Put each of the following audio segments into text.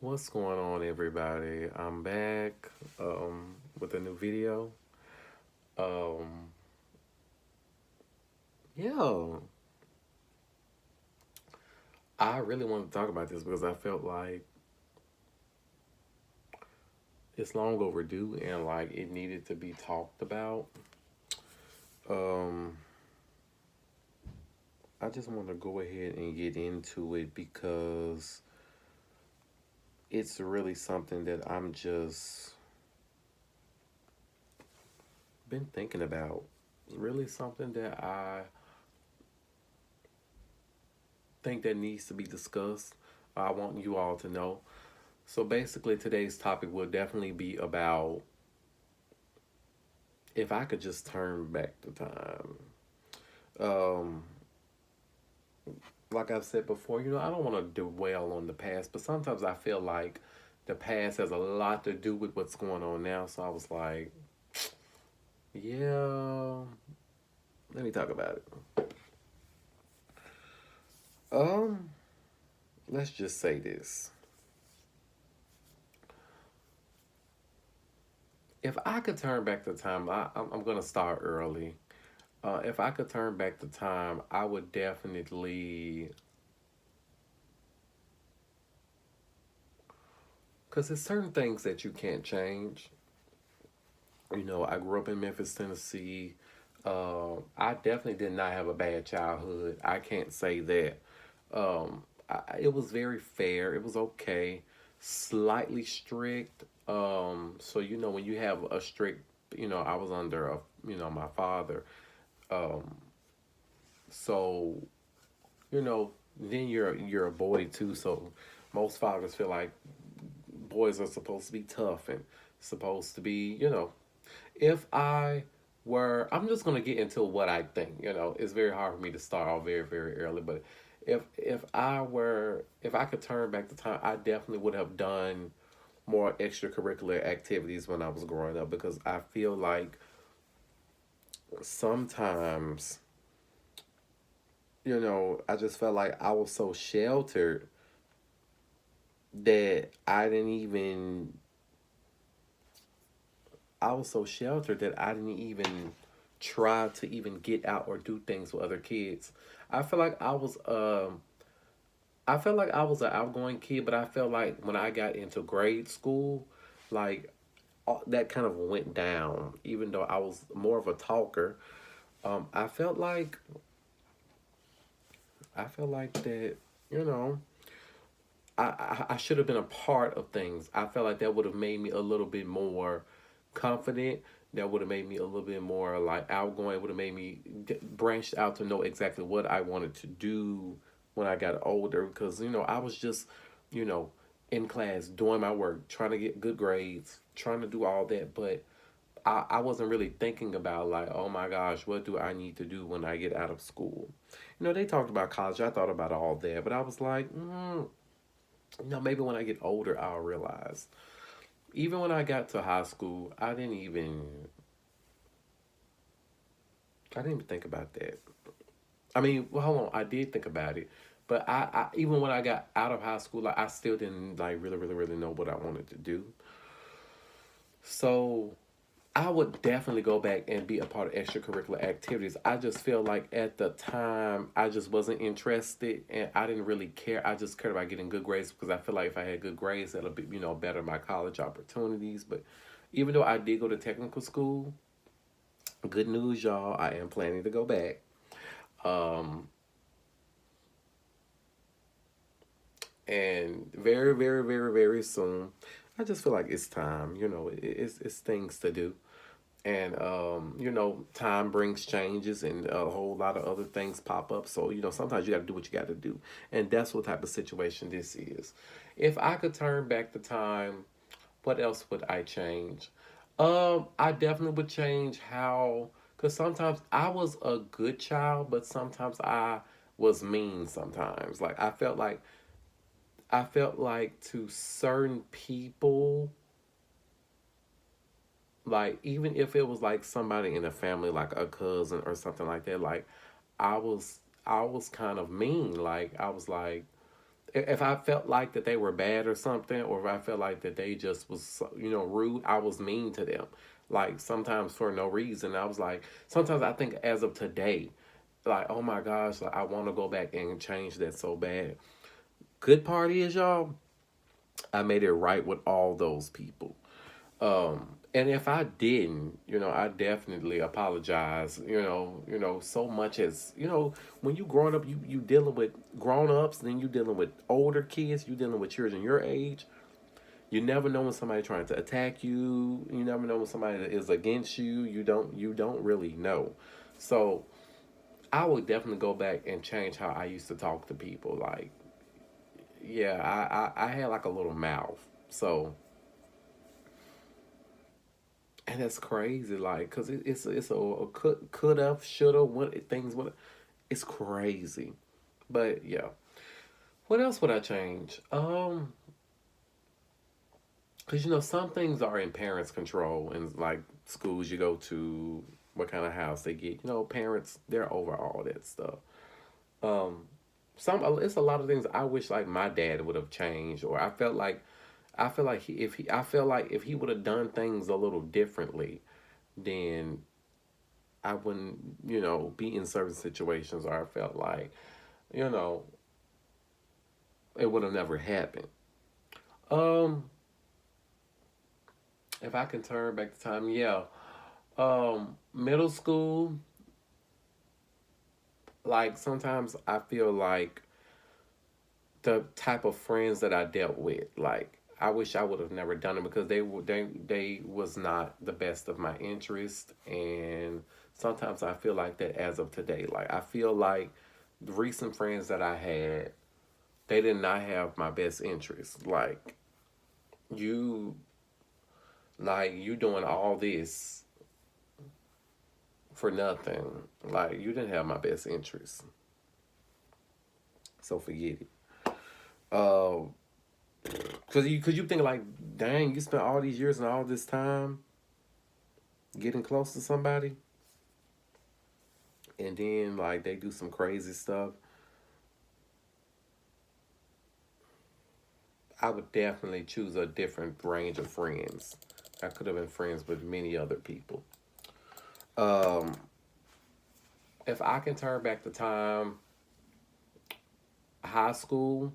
What's going on, everybody? I'm back with a new video. Um, yeah, I really want to talk about this because I felt like it's long overdue and like it needed to be talked about. Um, I just want to go ahead and get into it because it's really something that I'm just been thinking about. It's really something that I think that needs to be discussed. I want you all to know. So basically, today's topic will definitely be about if I could just turn back the time. Um, like I've said before, I don't want to dwell on the past, but sometimes I feel like the past has a lot to do with what's going on now. So I was like, yeah, let me talk about it. Um, let's just say this. If I could turn back the time, I'm going to start early. If I could turn back the time, I would definitely, because there's certain things that you can't change. I grew up in Memphis, Tennessee. I definitely did not have a bad childhood. I can't say that. It was very fair. It was okay. Slightly strict. So when you have a strict, I was under my father. Um, so then you're a boy too. So most fathers feel like boys are supposed to be tough and supposed to be, if I I'm just gonna get into what I think. It's very hard for me to start off very, very early, but if I could turn back the time, I definitely would have done more extracurricular activities when I was growing up because I feel like sometimes, I just felt like I was so sheltered that I was so sheltered that I didn't even try to even get out or do things with other kids. I feel like I felt like I was an outgoing kid, but I felt like when I got into grade school, like that kind of went down. Even though I was more of a talker, I felt like that. You know, I should have been a part of things. I felt like that would have made me a little bit more confident. That would have made me a little bit more like outgoing. It would have made me branched out to know exactly what I wanted to do when I got older. Because I was just you know in class doing my work, trying to get good grades, trying to do all that, but I wasn't really thinking about like, oh my gosh, what do I need to do when I get out of school? They talked about college. I thought about all that, but I was like, maybe when I get older, I'll realize. Even when I got to high school, I didn't even think about that. I mean, well, hold on, I did think about it, but I even when I got out of high school, like I still didn't like really, really, really know what I wanted to do. So I would definitely go back and be a part of extracurricular activities. I just feel like at the time I just wasn't interested and I didn't really care. I just cared about getting good grades because I feel like if I had good grades, that'll be better my college opportunities. But even though I did go to technical school, good news, y'all. I am planning to go back. Um, and very, very, very, very soon. I just feel like it's time. It's things to do. And time brings changes and a whole lot of other things pop up, so sometimes you got to do what you got to do, and that's what type of situation this is. If I could turn back the time, what else would I change? I definitely would change how, because sometimes I was a good child, but sometimes I was mean. Sometimes like I felt like to certain people, like even if it was like somebody in the family, like a cousin or something like that, like I was I was kind of mean. Like I was like, if I felt like that they were bad or something, or if I felt like that they just was, rude, I was mean to them. Like sometimes for no reason. I was like, sometimes I think as of today, like, oh my gosh, like I want to go back and change that so bad. Good part is, y'all, I made it right with all those people. And if I didn't, I definitely apologize. So much as when you growing up, you dealing with grown ups, then you dealing with older kids, you dealing with children your age. You never know when somebody trying to attack you. You never know when somebody is against you. You don't really know. So I would definitely go back and change how I used to talk to people. Like, yeah, I had like a little mouth. So, and that's crazy, like, cause it's a could have, should have, what things, what it's crazy, but yeah. What else would I change? Cause some things are in parents' control, and like schools you go to, what kind of house they get. Parents, they're over all that stuff. Um, it's a lot of things I wish like my dad would have changed, or I feel like I feel like if he would have done things a little differently, then I wouldn't, be in certain situations, or I felt like, you know, it would have never happened. Um, if I can turn back the time, yeah. Middle school, like sometimes I feel like the type of friends that I dealt with, like I wish I would have never done it because they was not the best of my interest, and sometimes I feel like that as of today. Like I feel like the recent friends that I had, they did not have my best interest. You you doing all this for nothing. Like you didn't have my best interest. So forget it. Uh, cause you think like, dang, you spent all these years and all this time getting close to somebody, and then like they do some crazy stuff. I would definitely choose a different range of friends. I could have been friends with many other people. Um, if I can turn back the time, high school,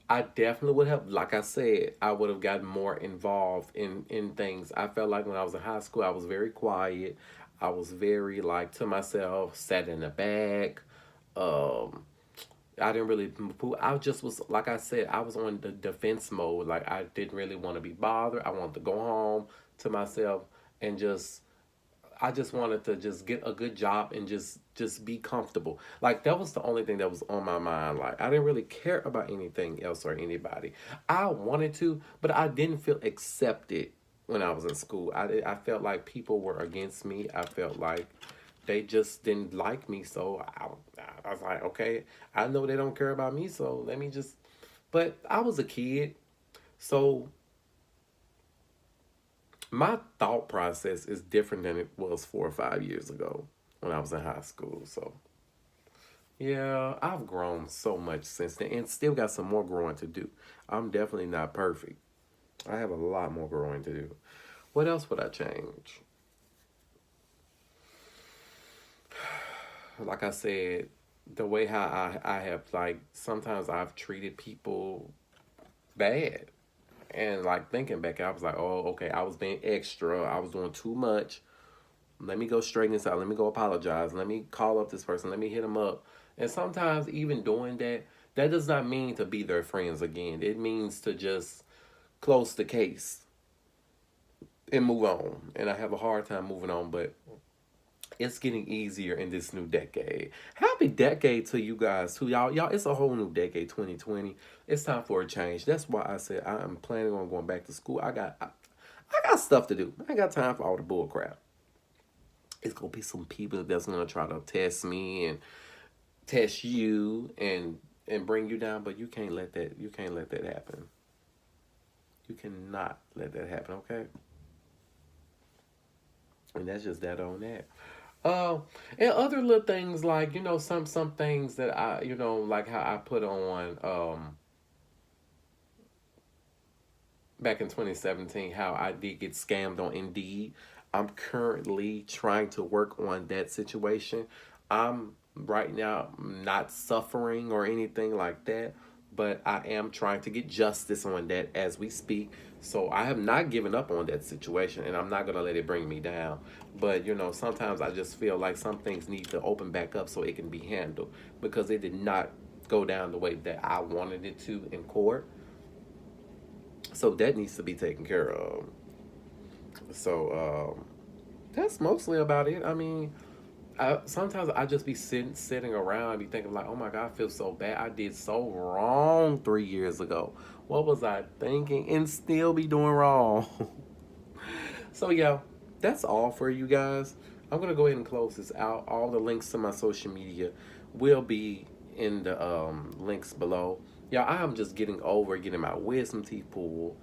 I definitely would have, like I said, I would have gotten more involved in things. I felt like when I was in high school, I was very quiet. I was very like to myself, sat in the back. Um, I didn't really. I just was like I said. I was on the defense mode. Like I didn't really want to be bothered. I wanted to go home to myself and just I just wanted to just get a good job and just be comfortable. Like that was the only thing that was on my mind. Like I didn't really care about anything else or anybody. I wanted to, but I didn't feel accepted when I was in school. I felt like people were against me. I felt like they just didn't like me. So I was like, okay, I know they don't care about me. So let me just. But I was a kid, so my thought process is different than it was 4 or 5 years ago when I was in high school. So yeah, I've grown so much since then and still got some more growing to do. I'm definitely not perfect. I have a lot more growing to do. What else would I change? Like I said, the way how I have like sometimes I've treated people bad. And like thinking back, I was like, oh, okay, I was being extra. I was doing too much. Let me go straighten this out. Let me go apologize. Let me call up this person. Let me hit them up. And sometimes even doing that, that does not mean to be their friends again. It means to just close the case and move on. And I have a hard time moving on, but it's getting easier in this new decade. Happy decade to you guys too. Y'all, it's a whole new decade, 2020. It's time for a change. That's why I said I'm planning on going back to school. I got stuff to do. I ain't got time for all the bull crap. It's gonna be some people that's gonna try to test me and test you and bring you down, but you can't let that happen. You cannot let that happen, okay? And that's just that on that. Uh, and other little things like some things that I like how I put on. back in 2017 how I did get scammed on Indeed. I'm currently trying to work on that situation. I'm right now not suffering or anything like that, but I am trying to get justice on that as we speak. So I have not given up on that situation, and I'm not going to let it bring me down. But sometimes I just feel like some things need to open back up so it can be handled, because it did not go down the way that I wanted it to in court. So that needs to be taken care of. So that's mostly about it. I mean, sometimes I just be sitting around and be thinking like, oh my God, I feel so bad. I did so wrong 3 years ago. What was I thinking? And still be doing wrong. So yeah, that's all for you guys. I'm gonna go ahead and close this out. All the links to my social media will be in the links below. Yeah, I am just getting over getting my wisdom teeth pulled.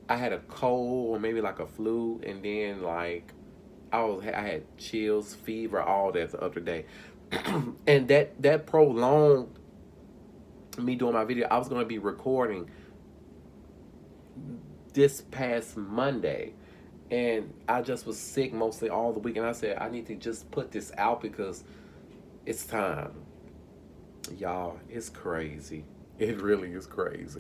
I had a cold or maybe like a flu, and then like I had chills, fever, all that the other day, and that prolonged me doing my video. I was gonna be recording this past Monday, and I just was sick mostly all the week, and I said I need to just put this out because it's time. Y'all, it's crazy. It really is crazy.